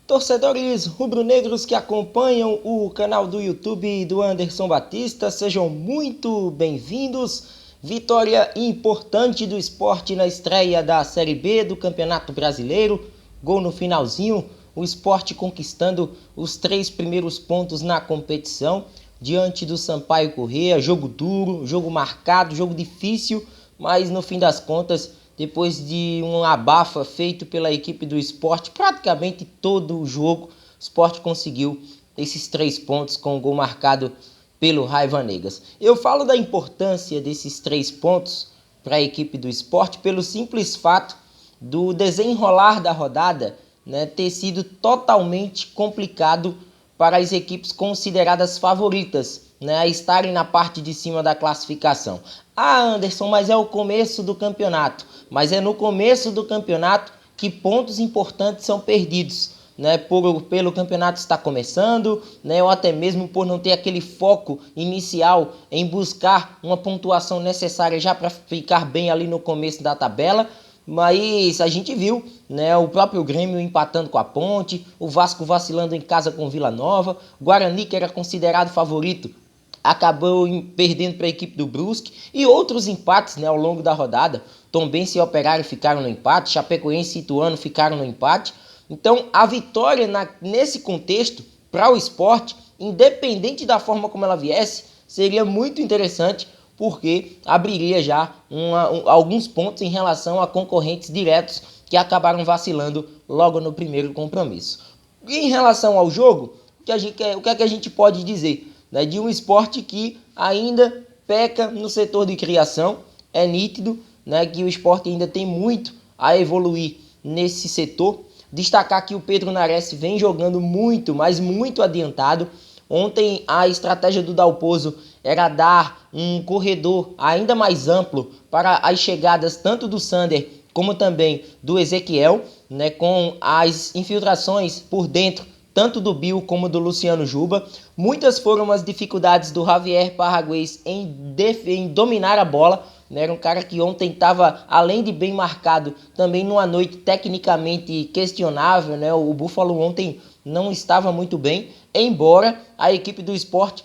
Torcedores rubro-negros que acompanham o canal do YouTube do Anderson Batista, sejam muito bem-vindos. Vitória importante do Sport na estreia da Série B do Campeonato Brasileiro. Gol no finalzinho, o Sport conquistando os 3 primeiros pontos na competição diante do Sampaio Corrêa. Jogo duro, jogo marcado, jogo difícil, mas no fim das contas, depois de um abafa feito pela equipe do Sport, praticamente todo o jogo, o Sport conseguiu esses 3 pontos com o gol marcado pelo Raivanegas. Eu falo da importância desses 3 pontos para a equipe do Sport pelo simples fato do desenrolar da rodada, ter sido totalmente complicado para as equipes consideradas favoritas, a estarem na parte de cima da classificação. Ah, Anderson, mas é o começo do campeonato. Mas é no começo do campeonato que pontos importantes são perdidos, pelo campeonato estar começando, ou até mesmo por não ter aquele foco inicial em buscar uma pontuação necessária já para ficar bem ali no começo da tabela. Mas a gente viu, o próprio Grêmio empatando com a Ponte, o Vasco vacilando em casa com o Vila Nova, o Guarani, que era considerado favorito, acabou perdendo para a equipe do Brusque, e outros empates ao longo da rodada. Tombense e Operário ficaram no empate, Chapecoense e Ituano ficaram no empate. Então a vitória nesse contexto para o Sport, independente da forma como ela viesse, seria muito interessante, porque abriria já alguns pontos em relação a concorrentes diretos que acabaram vacilando logo no primeiro compromisso. E em relação ao jogo, o que é que a gente pode dizer? De um Sport que ainda peca no setor de criação. É nítido que o Sport ainda tem muito a evoluir nesse setor. Destacar que o Pedro Nares vem jogando muito, mas muito adiantado. Ontem a estratégia do Dalpozo era dar um corredor ainda mais amplo para as chegadas tanto do Sander como também do Ezequiel, com as infiltrações por dentro tanto do Bill como do Luciano Juba. Muitas foram as dificuldades do Javier Parragués em dominar a bola. Era um cara que ontem estava, além de bem marcado, também numa noite tecnicamente questionável. O Buffalo ontem não estava muito bem, embora a equipe do Sport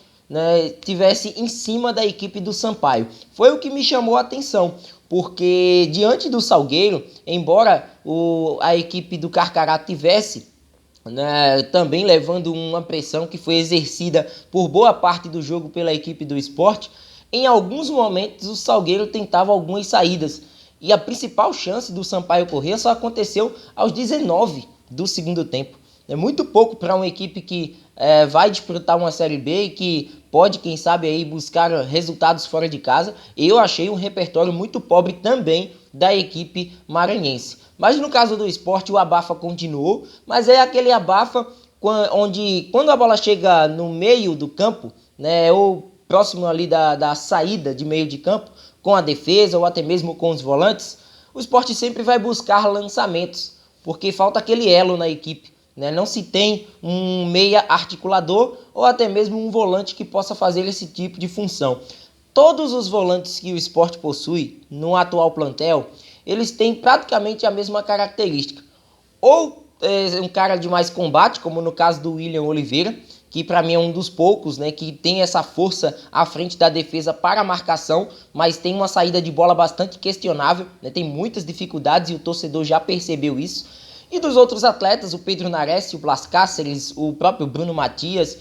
tivesse em cima da equipe do Sampaio. Foi o que me chamou a atenção, porque diante do Salgueiro, embora a equipe do Carcará tivesse também levando uma pressão que foi exercida por boa parte do jogo pela equipe do Sport, em alguns momentos o Salgueiro tentava algumas saídas, e a principal chance do Sampaio Corrêa só aconteceu aos 19 do segundo tempo. É muito pouco para uma equipe que vai disputar uma Série B e que pode, quem sabe, aí buscar resultados fora de casa. Eu achei um repertório muito pobre também da equipe maranhense. Mas no caso do Sport, o abafa continuou, mas é aquele abafa onde, quando a bola chega no meio do campo, ou próximo ali da saída de meio de campo, com a defesa ou até mesmo com os volantes, o Sport sempre vai buscar lançamentos, porque falta aquele elo na equipe. Não se tem um meia articulador ou até mesmo um volante que possa fazer esse tipo de função. Todos os volantes que o Sport possui no atual plantel, eles têm praticamente a mesma característica. Ou um cara de mais combate, como no caso do William Oliveira, que para mim é um dos poucos que tem essa força à frente da defesa para a marcação, mas tem uma saída de bola bastante questionável, tem muitas dificuldades e o torcedor já percebeu isso. E dos outros atletas, o Pedro Nares, o Blas Cáceres, o próprio Bruno Matias,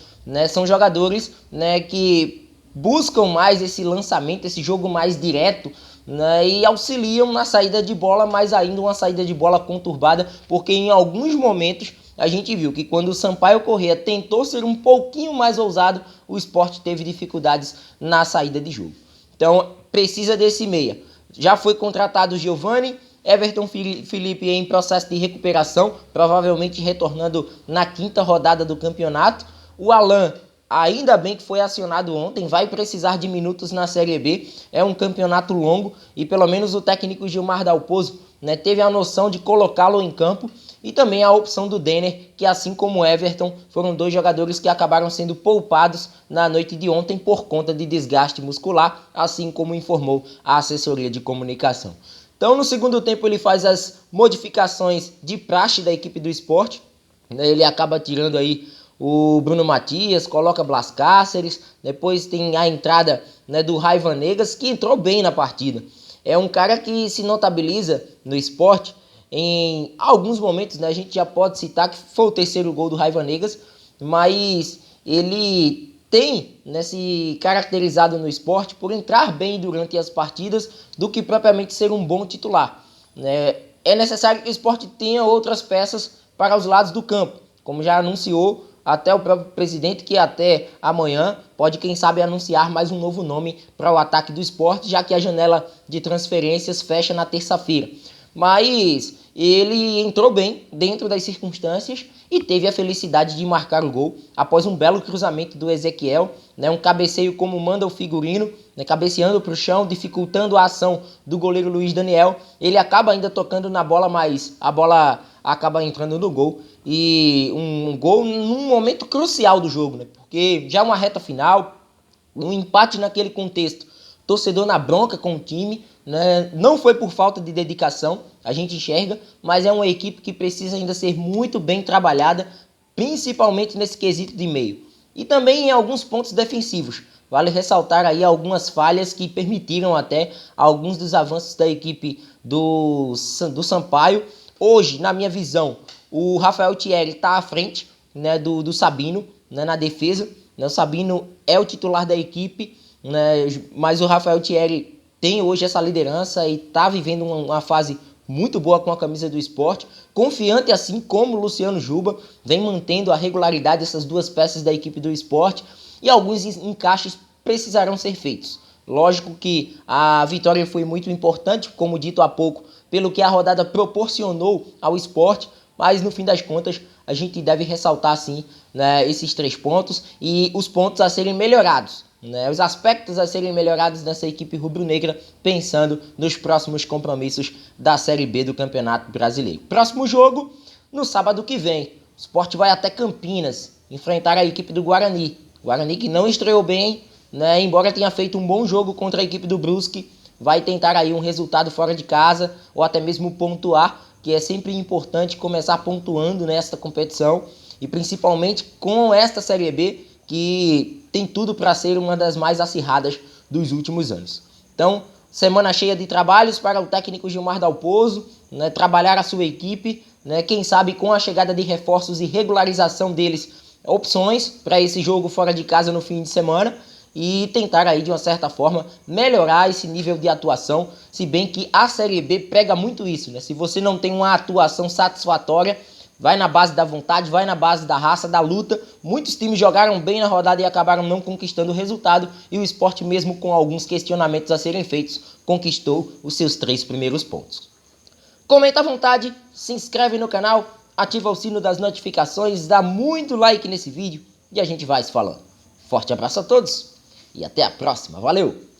são jogadores que buscam mais esse lançamento, esse jogo mais direto, e auxiliam na saída de bola, mas ainda uma saída de bola conturbada, porque em alguns momentos a gente viu que quando o Sampaio Corrêa tentou ser um pouquinho mais ousado, o Sport teve dificuldades na saída de jogo. Então precisa desse meia. Já foi contratado o Giovani, Everton Felipe em processo de recuperação, provavelmente retornando na 5ª rodada do campeonato. O Alan, ainda bem que foi acionado ontem, vai precisar de minutos na Série B. É um campeonato longo e pelo menos o técnico Gilmar Dalpozo teve a noção de colocá-lo em campo. E também a opção do Denner, que assim como o Everton, foram 2 jogadores que acabaram sendo poupados na noite de ontem por conta de desgaste muscular, assim como informou a assessoria de comunicação. Então no segundo tempo ele faz as modificações de praxe da equipe do Sport, né? Ele acaba tirando aí o Bruno Matias, coloca Blas Cáceres, depois tem a entrada, né, do Ray Vanegas, que entrou bem na partida. É um cara que se notabiliza no esporte em alguns momentos, né? A gente já pode citar que foi o terceiro gol do Ray Vanegas, mas ele tem, né, se caracterizado no esporte por entrar bem durante as partidas do que propriamente ser um bom titular, né? É necessário que o esporte tenha outras peças para os lados do campo, como já anunciou até o próprio presidente, que até amanhã pode, quem sabe, anunciar mais um novo nome para o ataque do esporte, já que a janela de transferências fecha na terça-feira. Mas ele entrou bem dentro das circunstâncias e teve a felicidade de marcar o gol após um belo cruzamento do Ezequiel, né, um cabeceio como manda o figurino, né, cabeceando para o chão, dificultando a ação do goleiro Luiz Daniel. Ele acaba ainda tocando na bola, mas a bola acaba entrando no gol. E um gol num momento crucial do jogo, né, porque já uma reta final, um empate naquele contexto, torcedor na bronca com o time, né? Não foi por falta de dedicação, a gente enxerga, mas é uma equipe que precisa ainda ser muito bem trabalhada, principalmente nesse quesito de meio. E também em alguns pontos defensivos. Vale ressaltar aí algumas falhas que permitiram até alguns dos avanços da equipe do Sampaio. Hoje, na minha visão, o Rafael Thierry está à frente, né, do Sabino, né, na defesa. O Sabino é o titular da equipe, né, mas o Rafael Thierry tem hoje essa liderança e está vivendo uma fase muito boa com a camisa do esporte, confiante assim como o Luciano Juba, vem mantendo a regularidade dessas duas peças da equipe do esporte, e alguns encaixes precisarão ser feitos. Lógico que a vitória foi muito importante, como dito há pouco, pelo que a rodada proporcionou ao esporte, mas no fim das contas a gente deve ressaltar sim, né, esses 3 pontos e os pontos a serem melhorados, né, os aspectos a serem melhorados nessa equipe rubro-negra, pensando nos próximos compromissos da Série B do Campeonato Brasileiro. Próximo jogo, no sábado que vem, o Sport vai até Campinas enfrentar a equipe do Guarani. Guarani que não estreou bem, né, embora tenha feito um bom jogo contra a equipe do Brusque, vai tentar aí um resultado fora de casa ou até mesmo pontuar, que é sempre importante começar pontuando nesta competição e principalmente com esta Série B, que tem tudo para ser uma das mais acirradas dos últimos anos. Então, semana cheia de trabalhos para o técnico Gilmar Dalpozo, né, trabalhar a sua equipe, né, quem sabe com a chegada de reforços e regularização deles, opções para esse jogo fora de casa no fim de semana, e tentar aí de uma certa forma melhorar esse nível de atuação, se bem que a Série B prega muito isso, né? Se você não tem uma atuação satisfatória, vai na base da vontade, vai na base da raça, da luta. Muitos times jogaram bem na rodada e acabaram não conquistando o resultado, e o Sport, mesmo com alguns questionamentos a serem feitos, conquistou os seus 3 primeiros pontos. Comenta à vontade, se inscreve no canal, ativa o sino das notificações, dá muito like nesse vídeo e a gente vai se falando. Forte abraço a todos e até a próxima. Valeu!